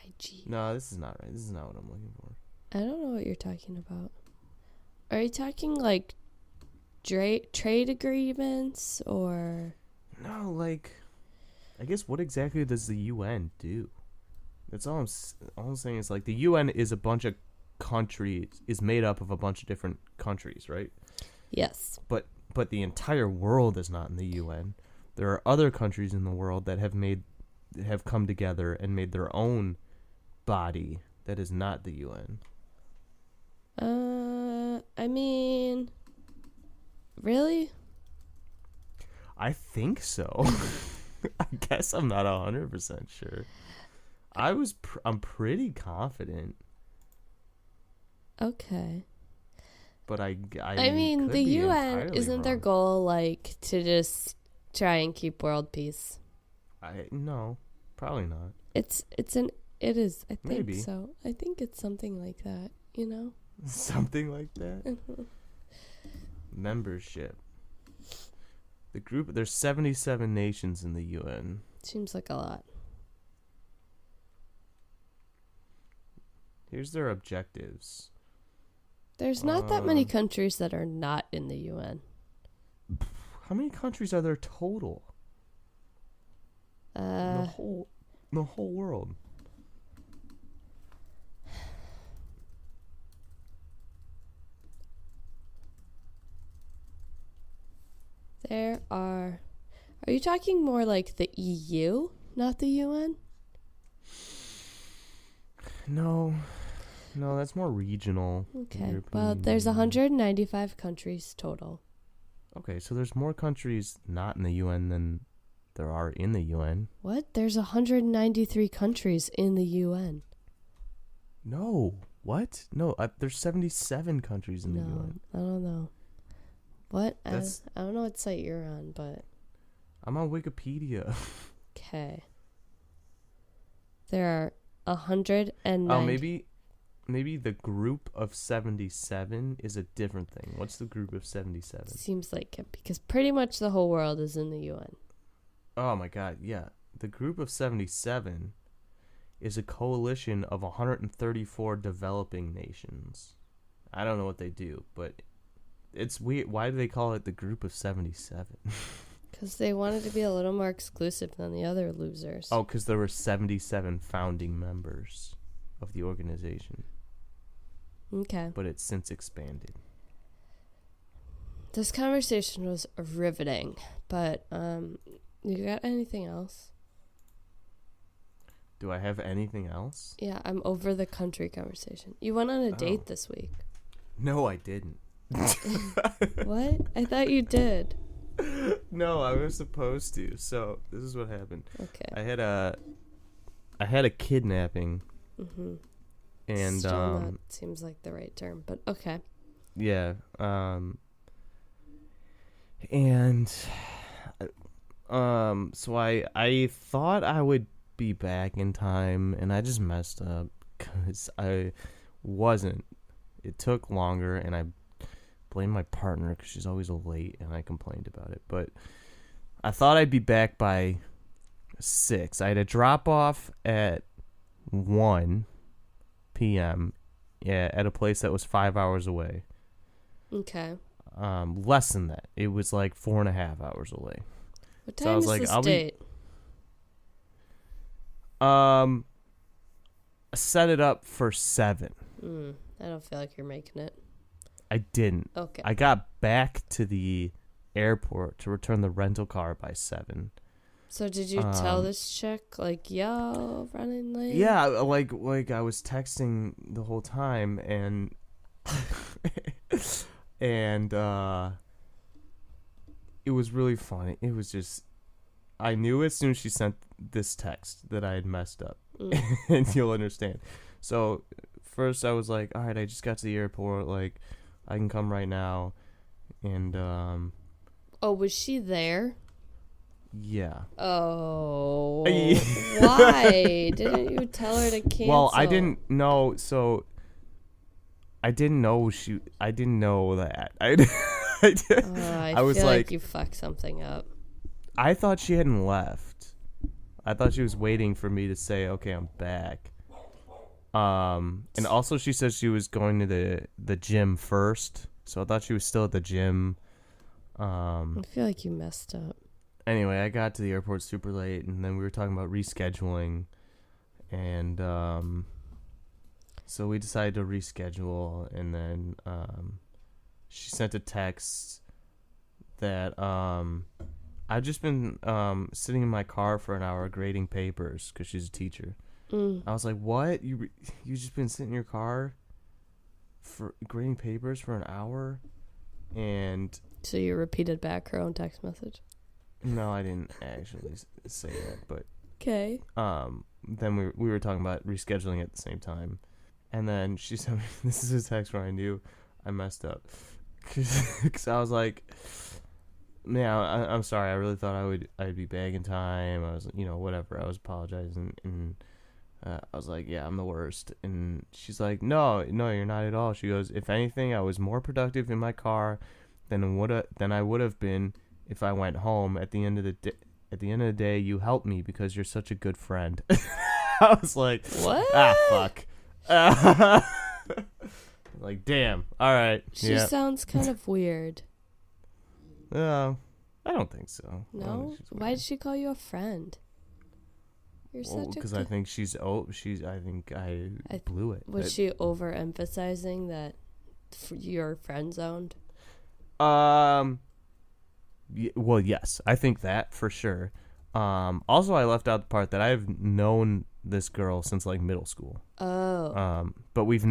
IG. No, this is not right. This is not what I'm looking for. I don't know what you're talking about. Are you talking like trade agreements or? No, like, I guess what exactly does the UN do? That's all I'm saying is like the UN is a bunch of countries, is made up of a bunch of different countries, right? Yes. But the entire world is not in the UN. There are other countries in the world that have come together and made their own body that is not the UN. I mean, really? I think so. I guess I'm not 100% sure. I'm pretty confident. Okay. But I mean, could the be UN entirely isn't their wrong. goal like to just try and keep world peace? No, probably not. It is. I think Maybe. so. I think it's something like that. You know. Something like that. Membership. The group. There's 77 nations in the UN. Seems like a lot. Here's their objectives. There's not that many countries that are not in the UN. How many countries are there total? The whole world. There are. Are you talking more like the EU, not the UN? No, that's more regional. Okay. European Well, there's Union. 195 countries total. Okay, so there's more countries not in the UN than there are in the UN. What? There's 193 countries in the UN. No. What? No, there's 77 countries in the UN. I don't know. What? I That's- don't know what site you're on, but I'm on Wikipedia. okay. There are 109. Oh, maybe the group of 77 is a different thing. What's the group of 77? Seems like it because pretty much the whole world is in the UN. Oh my god, yeah. The group of 77 is a coalition of 134 developing nations. I don't know what they do, but it's weird. Why do they call it the group of 77? Because they wanted to be a little more exclusive than the other losers. Oh, because there were 77 founding members of the organization. Okay. But it's since expanded. This conversation was riveting, but you got anything else? Do I have anything else? Yeah, I'm over the country conversation. You went on a date this week. No, I didn't. What? I thought you did. No, I was supposed to. So this is what happened. Okay. I had a kidnapping. Mm-hmm. And Still not seems like the right term, but okay. Yeah. And so I thought I would be back in time, and I just messed up because I wasn't. It took longer, and I blamed my partner because she's always late, and I complained about it. But I thought I'd be back by 6. I had a drop off at 1 p.m. At a place that was 5 hours away. Okay. Less than that. It was like 4.5 hours away. What time is this date? Set it up for 7. I don't feel like you're making it. I didn't. Okay. I got back to the airport to return the rental car by 7. So did you tell this chick, like, yo, running late? Yeah, like I was texting the whole time, and and it was really funny. It was just, I knew as soon as she sent this text that I had messed up, and you'll understand. So first I was like, all right, I just got to the airport, like, I can come right now, and Oh, was she there? yeah. Oh, why didn't you tell her to cancel? Well, I didn't know. So I didn't know I didn't know that. I was feel like, you fucked something up. I thought she hadn't left. I thought she was waiting for me to say, okay, I'm back. And also she said she was going to the gym first, so I thought she was still at the gym. I feel like you messed up. Anyway, I got to the airport super late, and then we were talking about rescheduling, and so we decided to reschedule, and then she sent a text that I've just been sitting in my car for an hour grading papers because she's a teacher. I was like, what? You just been sitting in your car for grading papers for an hour? And so you repeated back her own text message? No, I didn't actually say that, but okay. Then we were talking about rescheduling at the same time, and then she sent me, this is a text where I knew I messed up, because I was like, man, I'm sorry, I really thought I'd be back in time. I was, whatever, I was apologizing, and I was like, yeah, I'm the worst. And she's like, no, you're not at all. She goes, if anything, I was more productive in my car than I would have been if I went home. At the end of the day, you helped me because you're such a good friend. I was like, what? Fuck. Like, damn. All right. She sounds kind of weird. I don't think so. No? Why did she call you a friend? You're such a because I think I think I blew it. Was she overemphasizing that you're friend zoned? Well, yes, I think that for sure. Also, I left out the part that I've known this girl since like middle school. Oh. But we've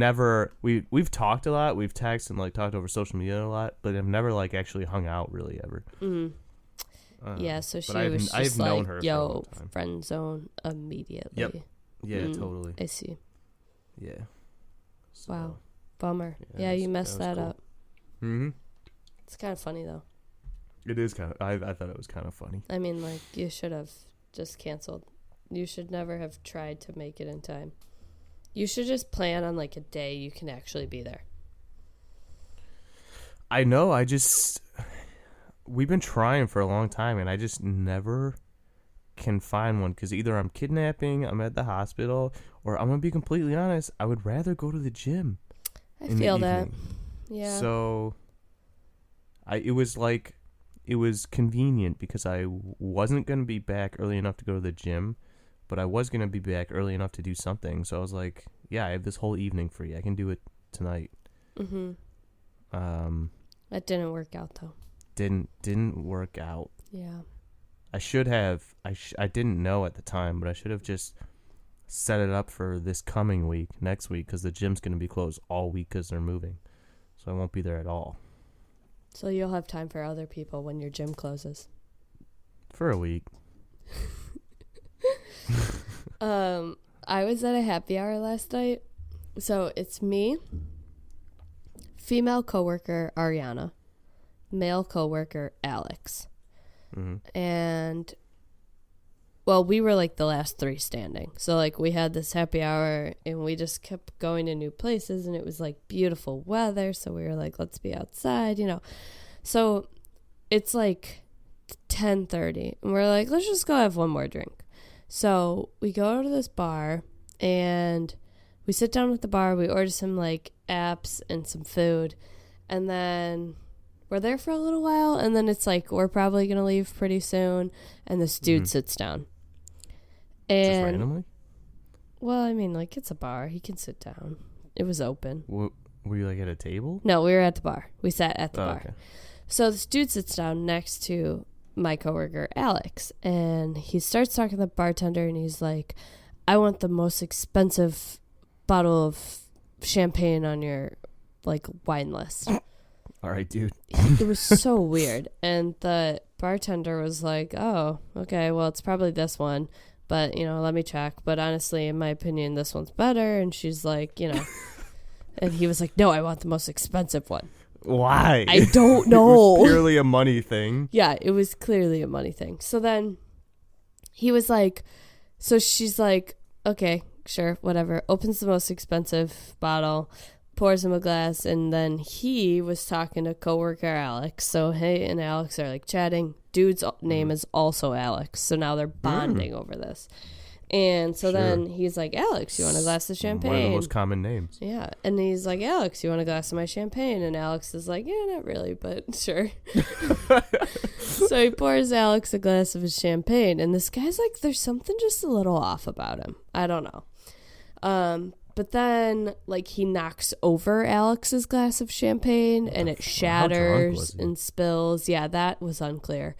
talked a lot. We've texted and like talked over social media a lot, but I've never like actually hung out really ever. Mm. Yeah, so she I've, was I've just known like, her yo, friend zone immediately. Yep. Yeah, totally. I see. Yeah. So, wow. Bummer. Yeah, you messed that cool. up. Mm-hmm. It's kind of funny, though. It is kind of... I thought it was kind of funny. I mean, like, you should have just canceled. You should never have tried to make it in time. You should just plan on, like, a day you can actually be there. I know. We've been trying for a long time, and I just never can find one, because either I'm kidnapping, I'm at the hospital, or I'm going to be completely honest, I would rather go to the gym. I feel that. Yeah. So it was convenient because I wasn't going to be back early enough to go to the gym, but I was going to be back early enough to do something. So I was like, yeah, I have this whole evening free. I can do it tonight. Mm-hmm. That didn't work out though. Didn't work out. Yeah. I should have. I didn't know at the time, but I should have just set it up for this coming week, next week, because the gym's going to be closed all week because they're moving. So I won't be there at all. So you'll have time for other people when your gym closes. For a week. I was at a happy hour last night. So it's me, female coworker Ariana, male coworker Alex. Mm-hmm. And well, we were like the last three standing. So like we had this happy hour and we just kept going to new places and it was like beautiful weather. So we were like, let's be outside, you know. So it's like 10:30 and we're like, let's just go have one more drink. So we go to this bar and we sit down at the bar. We order some like apps and some food. And then we're there for a little while, and then it's like, we're probably going to leave pretty soon, and this dude sits down. And, just randomly? Well, I mean, like, it's a bar. He can sit down. It was open. Were you, like, at a table? No, we were at the bar. We sat at the bar. Okay. So this dude sits down next to my coworker, Alex, and he starts talking to the bartender, and he's like, I want the most expensive bottle of champagne on your, like, wine list. All right, dude. It was so weird. And the bartender was like, oh, okay, well, it's probably this one. But, you know, let me check. But honestly, in my opinion, this one's better. And she's like, you know. And he was like, no, I want the most expensive one. Why? I don't know. It was purely a money thing. Yeah, it was clearly a money thing. So then he was like, so she's like, okay, sure, whatever. Opens the most expensive bottle, pours him a glass, and then he was talking to coworker Alex. So he and Alex are like chatting. Dude's name is also Alex. So now they're bonding over this. And so then he's like, Alex, you want a glass of champagne? One of the most common names. Yeah. And he's like, Alex, you want a glass of my champagne? And Alex is like, yeah, not really, but sure. So he pours Alex a glass of his champagne. And this guy's like, there's something just a little off about him. I don't know. But then, like, he knocks over Alex's glass of champagne, and it shatters and spills. Yeah, that was unclear.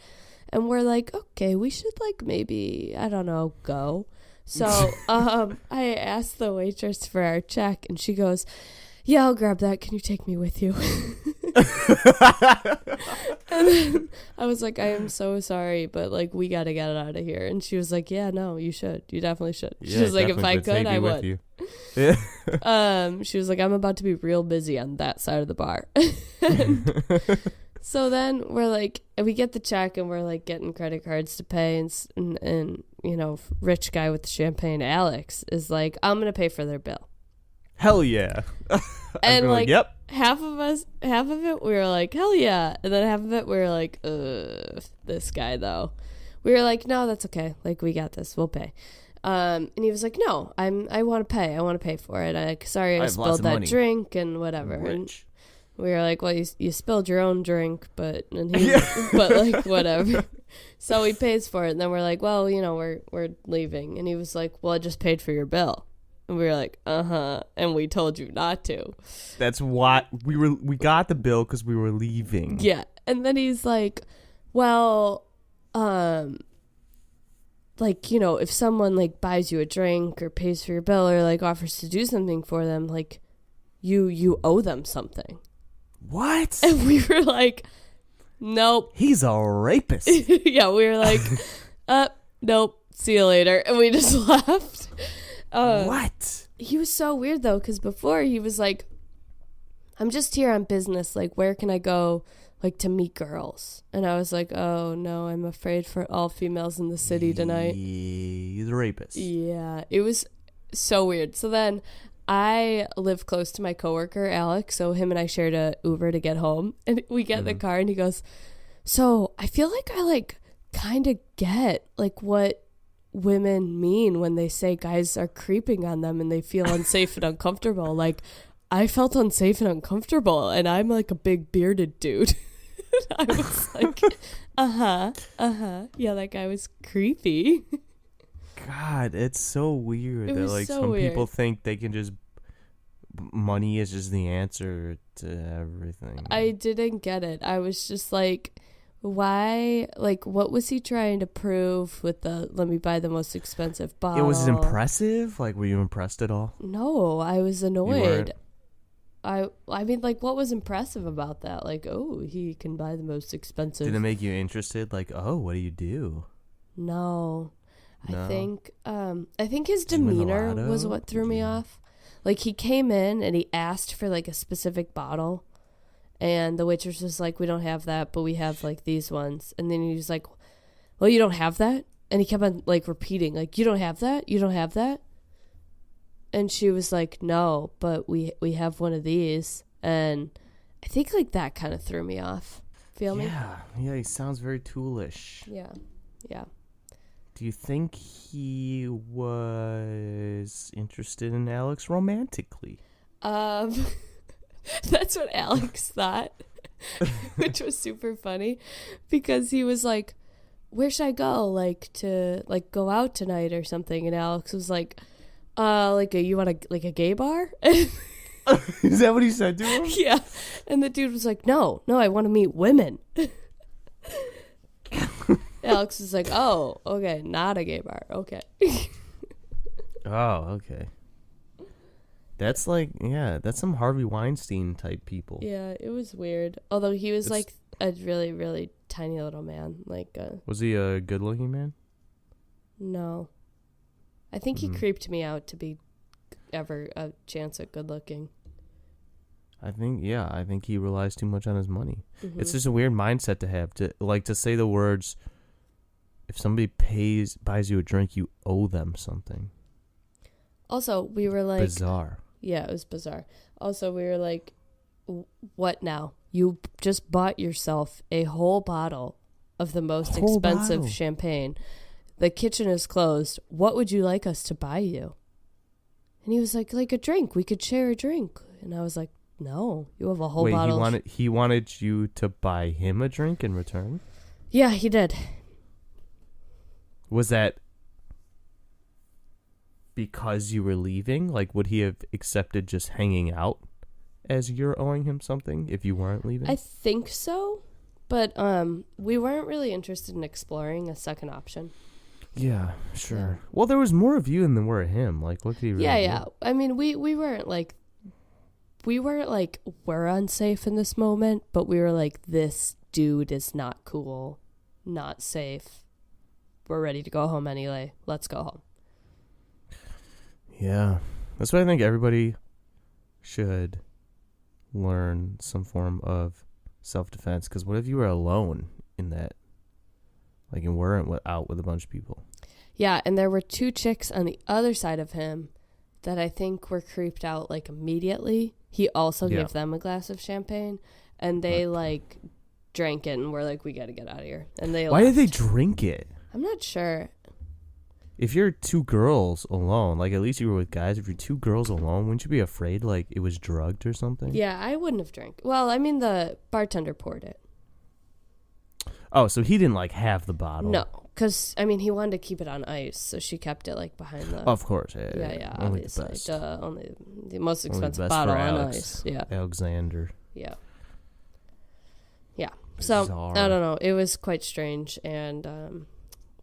And we're like, okay, we should, like, maybe, I don't know, go. So I asked the waitress for our check, and she goes, yeah, I'll grab that. Can you take me with you? And then I was like, I am so sorry, but, like, we got to get out of here. And she was like, yeah, no, you should. You definitely should. She was like, if I could, I would. Yeah. She was like, I'm about to be real busy on that side of the bar. So then we're like, we get the check and we're like getting credit cards to pay, and you know, rich guy with the champagne, Alex, is like, I'm going to pay for their bill. Hell yeah. And like, yep. half of it, we were like, hell yeah. And then half of it, we were like, this guy though. We were like, no, that's okay. Like, we got this. We'll pay. And he was like, no, I want to pay. I want to pay for it. Sorry, I spilled that drink and whatever. And we were like, well, you spilled your own drink, but like, whatever. So he pays for it. And then we're like, well, you know, we're leaving. And he was like, well, I just paid for your bill. And we were like, uh-huh. And we told you not to. That's why we got the bill because we were leaving. Yeah. And then he's like, well, like, you know, if someone like buys you a drink or pays for your bill or like offers to do something for them, like you owe them something. What? And we were like, nope. He's a rapist. Yeah, we were like, nope, see you later. And we just left. What? He was so weird though, because before he was like, I'm just here on business. Like, where can I go, like, to meet girls? And I was like, oh no, I'm afraid for all females in the city tonight. He's a rapist. Yeah, it was so weird. So then I live close to my coworker, Alex, so him and I shared a Uber to get home. And we get in the car and he goes, so I feel like I, like, kind of get, like, what women mean when they say guys are creeping on them and they feel unsafe and uncomfortable. Like, I felt unsafe and uncomfortable, and I'm, like, a big bearded dude. I was like, yeah, that guy was creepy. God, it's so weird that, like, so some weird. people think they can just money is just the answer to everything. I didn't get it. I was just like, why? Like, what was he trying to prove with the let me buy the most expensive bottle? It was impressive. Like, were you impressed at all? No, I was You annoyed. weren't? I mean, like, what was impressive about that? Like, oh, he can buy the most expensive. Did it make you interested? Like, oh, what do you do? No. No? I think his Did you win the demeanor lotto? was what threw me off. Like, he came in and he asked for like a specific bottle, and the waitress was like, "We don't have that, but we have like these ones." And then he was like, "Well, you don't have that?" And he kept on like repeating, like, "You don't have that? You don't have that?" And she was like, "No, but we have one of these." And I think like that kind of threw me off. Feel me? Yeah, he sounds very toolish. Yeah. Yeah. Do you think he was interested in Alex romantically? That's what Alex thought, which was super funny because he was like, "Where should I go? Like to like go out tonight or something?" And Alex was like, you want a gay bar?" Is that what he said to him? Yeah. And the dude was like, No, I want to meet women. Alex was like, "Oh, okay, not a gay bar. Okay." Oh, okay. That's like, yeah, that's some Harvey Weinstein type people. Yeah, it was weird. Although he was It's- like a really, really tiny little man. Like, Was he a good-looking man? no. I think he Mhm. creeped me out to be ever a chance at good looking. I think he relies too much on his money. Mm-hmm. It's just a weird mindset to have, to say the words, if somebody buys you a drink, you owe them something. Also, we were like, Bizarre. yeah, it was bizarre. Also, we were like, what now? You just bought yourself a whole bottle of the most Whole expensive bottle. champagne. The kitchen is closed. What would you like us to buy you? And he was like a drink. We could share a drink. And I was like, no, you have a whole Wait, bottle. he wanted you to buy him a drink in return? Yeah, he did. Was that because you were leaving? Like, would he have accepted just hanging out as you're owing him something if you weren't leaving? I think so. But we weren't really interested in exploring a second option. Yeah, sure. Yeah. Well, there was more of you than there were of him. Like, what could he really Yeah. do? I mean, we weren't like we're unsafe in this moment, but we were like, this dude is not cool, not safe. We're ready to go home anyway. Let's go home. Yeah. That's why I think everybody should learn some form of self-defense. Because what if you were alone in that? Like, and weren't out with a bunch of people? Yeah, and there were two chicks on the other side of him that I think were creeped out like immediately. He also Yeah. gave them a glass of champagne, and they like drank it and were like, "We got to get out of here." And they Why did they left. drink it? I'm not sure. If you're two girls alone, like, at least you were with guys. If you're two girls alone, wouldn't you be afraid, like, it was drugged or something? Yeah, I wouldn't have drank. Well, I mean, the bartender poured it. Oh, so he didn't, like, have the bottle. No, because I mean, he wanted to keep it on ice, so she kept it like behind the. Of course. Yeah, yeah, Only obviously. the best. Duh, only the most Only expensive best bottle for on Alex. ice. Yeah, Alexander. yeah. So Bizarre. I don't know. It was quite strange, and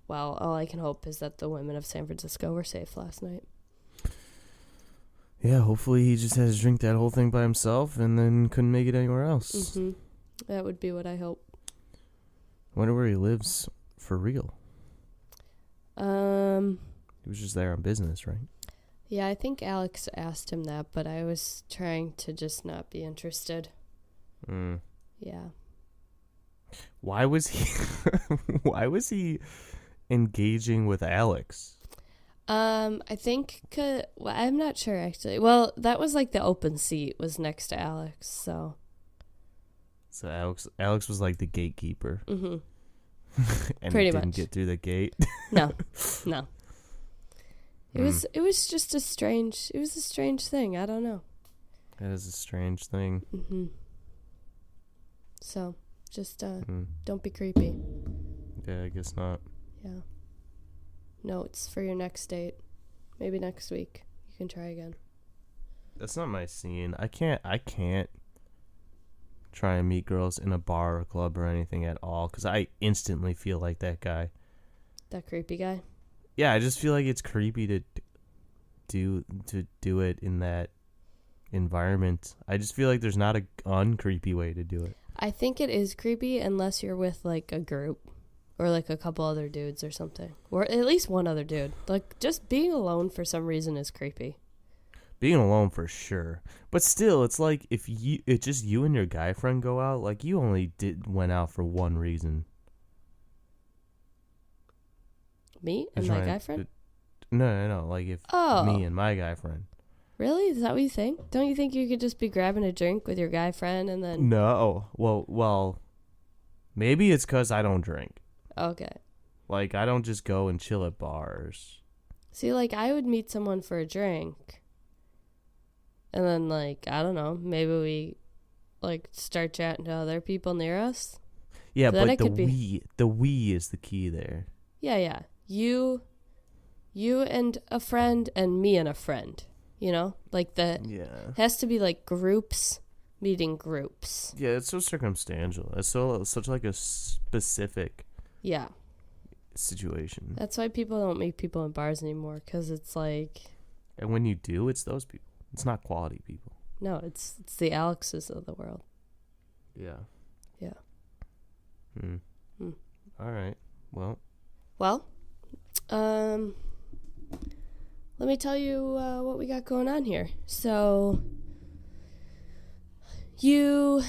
well, all I can hope is that the women of San Francisco were safe last night. Yeah, hopefully he just had to drink that whole thing by himself and then couldn't make it anywhere else. Mm-hmm. That would be what I hope. Wonder where he lives for real. He was just there on business, right? Yeah, I think Alex asked him that, but I was trying to just not be interested. Mm. Yeah. Why was he engaging with Alex? I think, I'm not sure actually. Well, that was like the open seat was next to Alex, so. So Alex was like the gatekeeper. Mm-hmm. And Pretty he didn't much. get through the gate. No. It Mm. was just a strange thing. I don't know. That is a strange thing. Mm-hmm. So, just Mm. don't be creepy. Yeah, I guess not. Yeah. Notes for your next date. Maybe next week. You can try again. That's not my scene. I can't try and meet girls in a bar or club or anything at all because I instantly feel like that guy. That creepy guy. Yeah, I just feel like it's creepy to do it in that environment. I just feel like there's not a uncreepy way to do it. I think it is creepy unless you're with like a group or like a couple other dudes or something, or at least one other dude. Like just being alone for some reason is creepy. Being alone for sure, but still, it's like if it's just you and your guy friend go out, like you only went out for one reason. Me and my guy friend? No. Like if me and my guy friend. Really? Is that what you think? Don't you think you could just be grabbing a drink with your guy friend and then... No. Well, maybe it's because I don't drink. Okay. Like, I don't just go and chill at bars. See, like, I would meet someone for a drink. And then, like, I don't know, maybe we, like, start chatting to other people near us. Yeah, so but the we is the key there. Yeah. You and a friend and me and a friend. You know, like has to be like groups meeting groups. Yeah, it's so circumstantial. It's such like a specific situation. That's why people don't meet people in bars anymore, because it's like. And when you do, it's those people. It's not quality people. No, it's the Alexes of the world. Yeah. Yeah. All right. Well. Let me tell you what we got going on here. So, you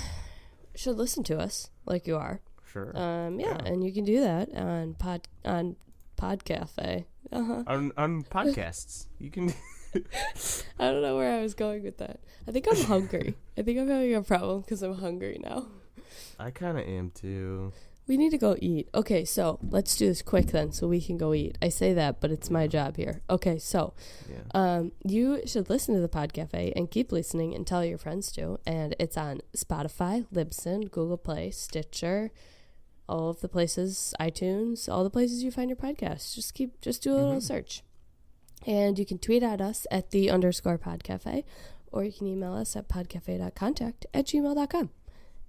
should listen to us like you are. Sure. Yeah, and you can do that on Podcafe. On podcasts, you can. I don't know where I was going with that. I think I'm hungry. I think I'm having a problem because I'm hungry now. I kind of am too. We need to go eat. Okay, so let's do this quick then so we can go eat. I say that, but it's my job here. Okay, so you should listen to the Podcafe and keep listening and tell your friends to. And it's on Spotify, Libsyn, Google Play, Stitcher, all of the places, iTunes, all the places you find your podcasts. Just do a little search. And you can tweet at us at _Podcafe, or you can email us at podcafe.contact@gmail.com.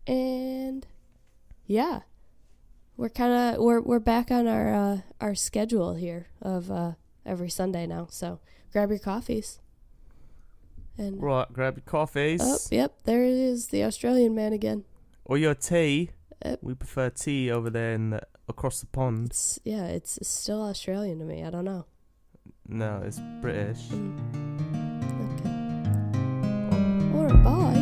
And yeah. We're back on our schedule here of every Sunday now. So grab your coffees. And grab your coffees. Oh, yep, there it is, the Australian man again. Or your tea. We prefer tea over there across the pond. It's still Australian to me. I don't know. No, it's British. Okay. All right, bye.